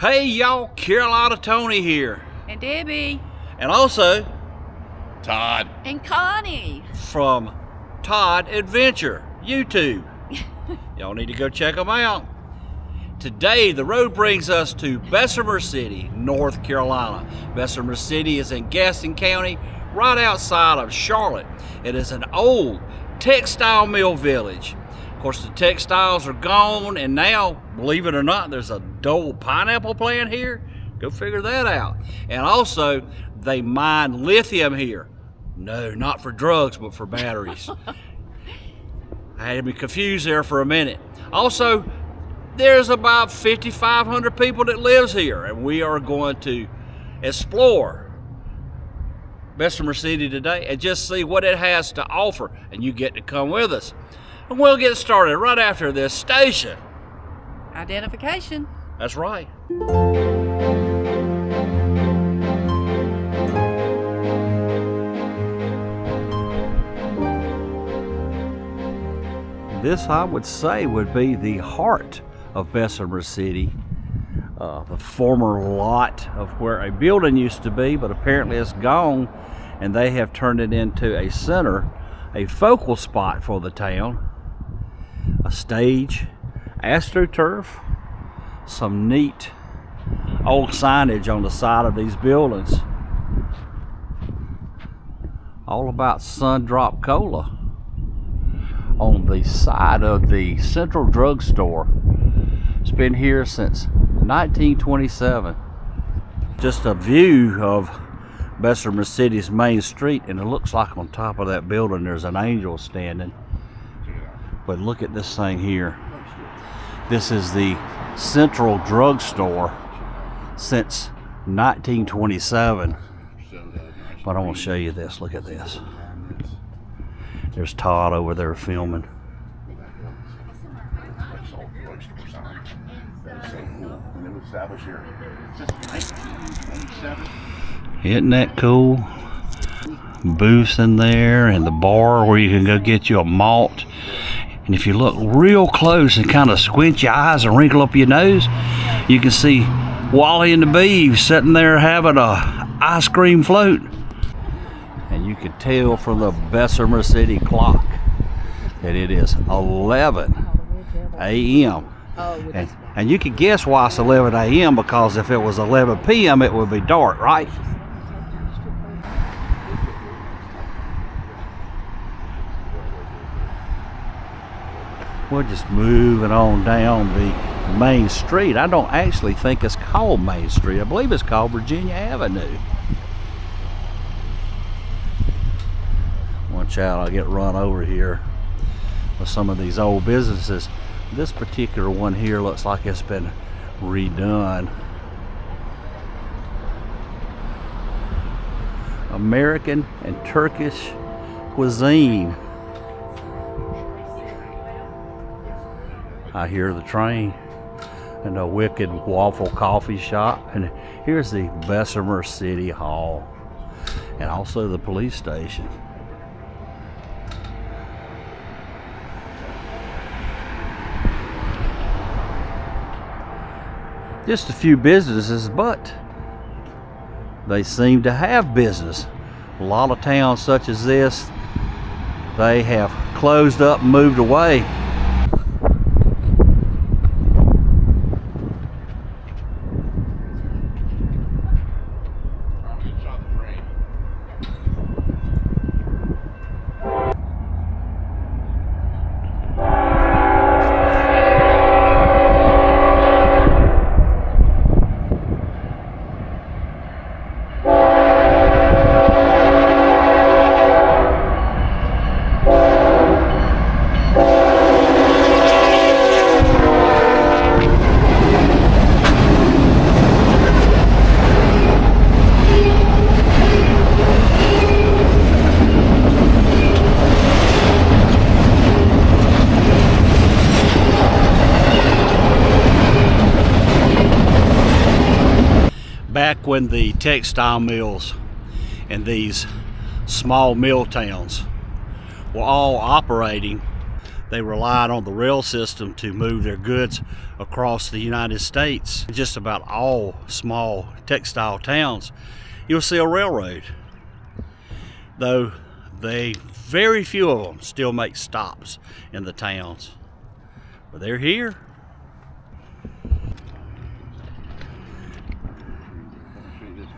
Hey y'all, Carolina Tony here. And Debbie. And also Todd. And Connie. From Todd Adventure, YouTube. Y'all need to go check them out. Today, the road brings us to Bessemer City, North Carolina. Bessemer City is in Gaston County, right outside of Charlotte. It is an old textile mill village. Of course, the textiles are gone, and now, believe it or not, there's a Dole pineapple plant here. Go figure that out. And also, they mine lithium here. No, not for drugs, but for batteries. I had to be confused there for a minute. Also, there's about 5,500 people that lives here, and we are going to explore Bessemer City today and just see what it has to offer, and you get to come with us. And we'll get started right after this station Identification. That's right. This, I would say, would be the heart of Bessemer City. The former lot of where a building used to be, but apparently it's gone, and they have turned it into a center, a focal spot for the town. A stage, AstroTurf, some neat old signage on the side of these buildings. All about Sundrop Cola on the side of the Central Drugstore. It's been here since 1927. Just a view of Bessemer City's main street, and it looks like on top of that building there's an angel standing. But look at this thing here. This is the Central Drugstore since 1927. But I want to show you this. Look at this. There's Todd over there filming. Isn't that cool? Booths in there, and the bar where you can go get you a malt. And if you look real close and kind of squint your eyes and wrinkle up your nose, you can see Wally and the Beav sitting there having a ice cream float. And you can tell from the Bessemer City clock that it is 11 a.m. And you can guess why it's 11 a.m. because if it was 11 p.m. it would be dark, right? We're just moving on down the main street. I don't actually think it's called Main Street. I believe it's called Virginia Avenue. Watch out, I'll get run over here with some of these old businesses. This particular one here looks like it's been redone. American and Turkish cuisine. I hear the train and a Wicked Waffle coffee shop, and here's the Bessemer City Hall and also the police station. Just a few businesses, but they seem to have business. A lot of towns such as this, they have closed up and moved away. Back when the textile mills and these small mill towns were all operating, They relied on the rail system to move their goods across the United States. Just about all small textile towns, you'll see a railroad. Though very few of them still make stops in the towns. But they're here.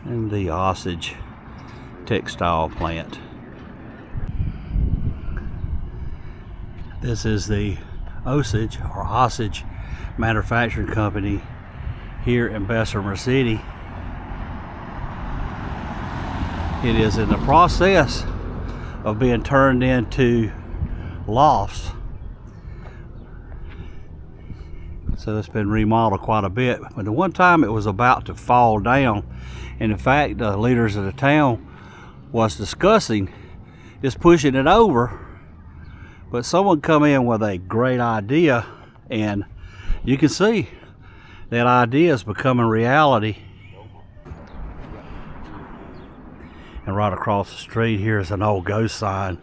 And the Osage textile plant. This is the Osage Manufacturing Company here in Bessemer City. It is in the process of being turned into lofts. So it's been remodeled quite a bit. But at one time it was about to fall down. And in fact, the leaders of the town was discussing just pushing it over. But someone come in with a great idea, and you can see that idea is becoming reality. And right across the street here is an old ghost sign.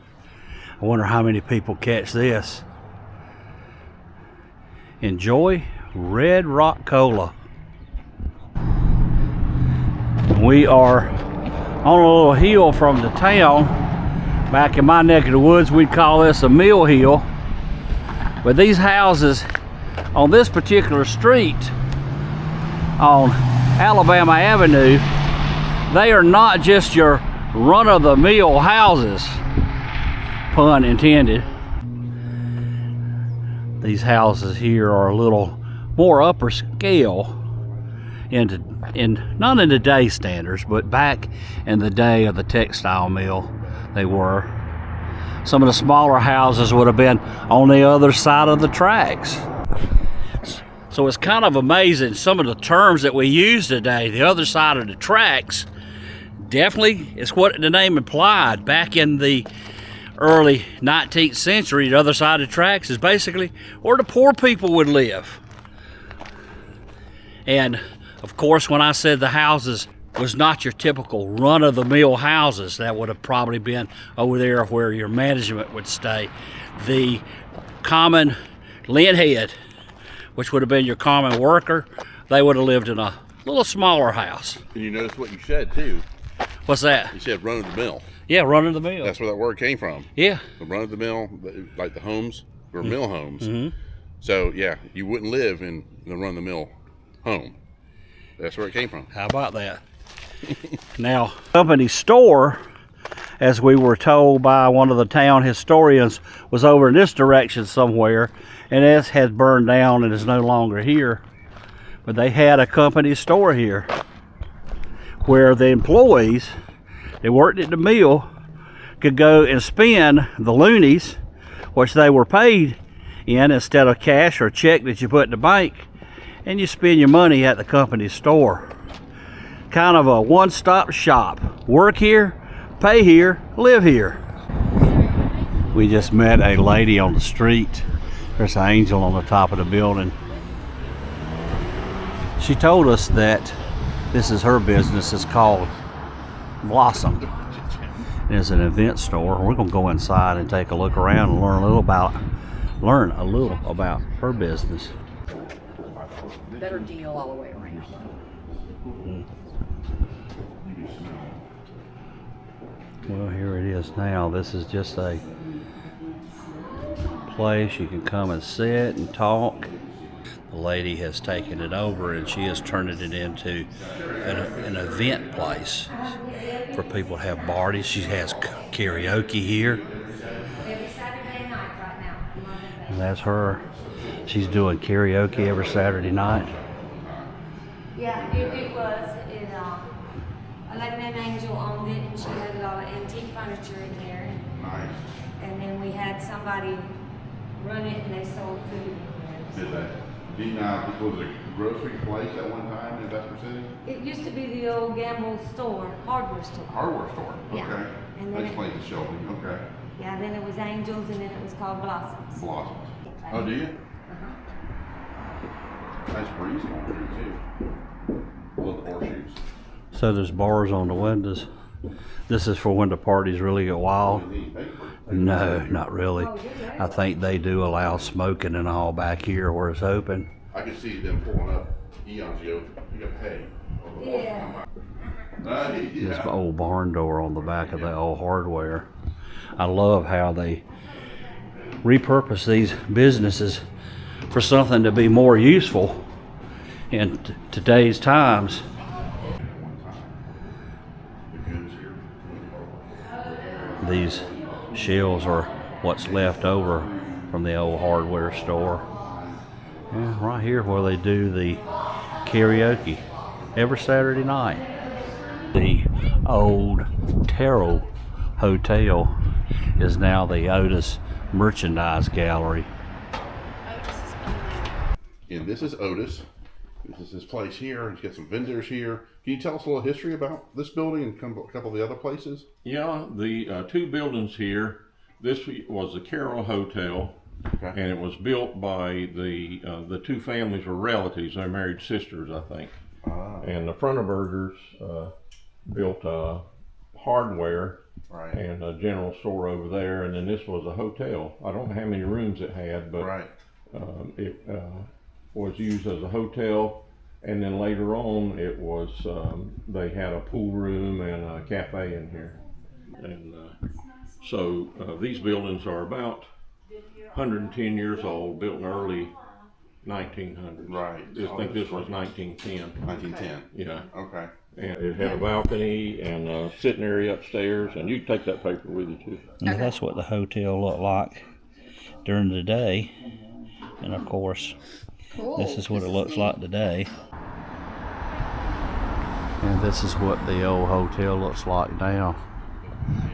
I wonder how many people catch this. Enjoy Red Rock Cola. We are on a little hill from the town. Back in my neck of the woods, we'd call this a mill hill. But these houses on this particular street on Alabama Avenue, they are not just your run-of-the-mill houses, pun intended. These houses here are a little more upper scale not in today's standards, but back in the day of the textile mill, they were. Some of the smaller houses would have been on the other side of the tracks. So it's kind of amazing some of the terms that we use today, the other side of the tracks, definitely is what the name implied. Back in the early 19th century, the other side of the tracks is basically where the poor people would live. And of course, when I said the houses was not your typical run-of-the-mill houses, that would have probably been over there where your management would stay. The common lint head, which would have been your common worker, they would have lived in a little smaller house. And you notice what you said too. What's that? You said run-of-the-mill. Yeah, run-of-the-mill. That's where that word came from. Yeah. The run-of-the-mill, like the homes, were mill homes. Mm-hmm. So yeah, you wouldn't live in the run-of-the-mill home. That's where it came from. How about that? Now, company store, as we were told by one of the town historians, was over in this direction somewhere, and it has burned down and is no longer here. But they had a company store here where the employees that worked at the mill could go and spend the loonies, which they were paid in instead of cash or check that you put in the bank, and you spend your money at the company store. Kind of a one-stop shop. Work here, pay here, live here. We just met a lady on the street. There's an angel on the top of the building. She told us that this is her business. It's called Blossom. It's an event store. We're gonna go inside and take a look around and learn a little about her business. Better deal all the way around. Well, here it is now. This is just a place you can come and sit and talk. The lady has taken it over and she is turning it into an event place for people to have parties. She has karaoke here. And that's her. She's doing karaoke every Saturday night. Yeah, it was. A lady named Angel owned it, and she had a lot of antique furniture in there. Nice. And then we had somebody run it, and they sold food in Did that? Was it a grocery place at one time in Bessemer City? there. It used to be the old Gamble store, hardware store. Hardware store. Yeah. Okay. And That then explains the shelving. Okay. Yeah, then it was Angels, and then it was called Blossoms. Blossoms. Oh, do you? Nice breeze on there too. Little horseshoes. So there's bars on the windows. This is for when the parties really get wild. No, not really. I think they do allow smoking and all back here where it's open. I could see them pulling up eons ago. You got hay. Yeah. This old barn door on the back of the old hardware. I love how they repurpose these businesses for something to be more useful in today's times. These shelves are what's left over from the old hardware store. And right here where they do the karaoke every Saturday night. The old Cheraw Hotel is now the Otis Merchandise Gallery. And this is Otis. This is his place here. He's got some vendors here. Can you tell us a little history about this building and a couple of the other places? Yeah, the two buildings here. This was the Cheraw Hotel, Okay. and it was built by the two families were relatives. They're married sisters, I think. Ah. And the Frontenbergers built hardware Right. and a general store over there, and then this was a hotel. I don't know how many rooms it had, but Right. it was used as a hotel, and then later on it was they had a pool room and a cafe in here. And so these buildings are about 110 years old, built in early 1900s. Right. I think this was 1910. 1910. Yeah. Okay. And it had a balcony and a sitting area upstairs, and you can take that paper with you too. And that's what the hotel looked like during the day. And of course, this is what it looks like today. And this is what the old hotel looks like now.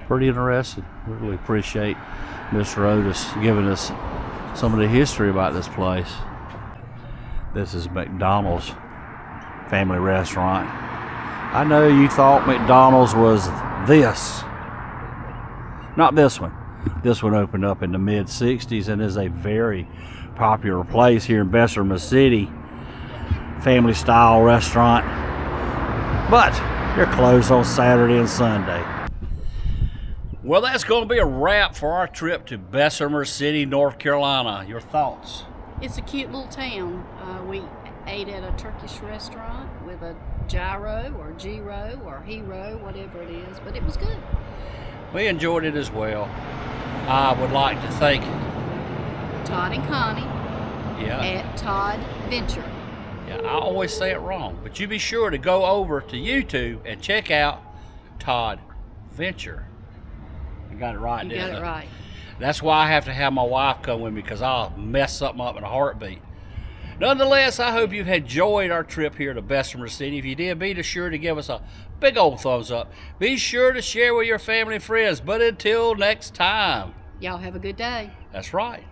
Pretty interesting. Really appreciate Mr. Otis giving us some of the history about this place. This is McDonald's family restaurant. I know you thought McDonald's was this. Not this one. This one opened up in the mid-60s and is a very popular place here in Bessemer City. Family style restaurant. But they're closed on Saturday and Sunday. Well, that's going to be a wrap for our trip to Bessemer City, North Carolina. Your thoughts? It's a cute little town. We ate at a Turkish restaurant with a gyro or gyro or hero, whatever it is, but it was good. We enjoyed it as well. I would like to thank Todd and Connie at Todd Venture. Yeah, I always say it wrong, but you be sure to go over to YouTube and check out Todd Venture. I got it right, You didn't got I? it right. That's why I have to have my wife come with me, because I'll mess something up in a heartbeat. Nonetheless, I hope you've enjoyed our trip here to Bessemer City. If you did, be sure to give us a big old thumbs up. Be sure to share with your family and friends. But until next time. Y'all have a good day. That's right.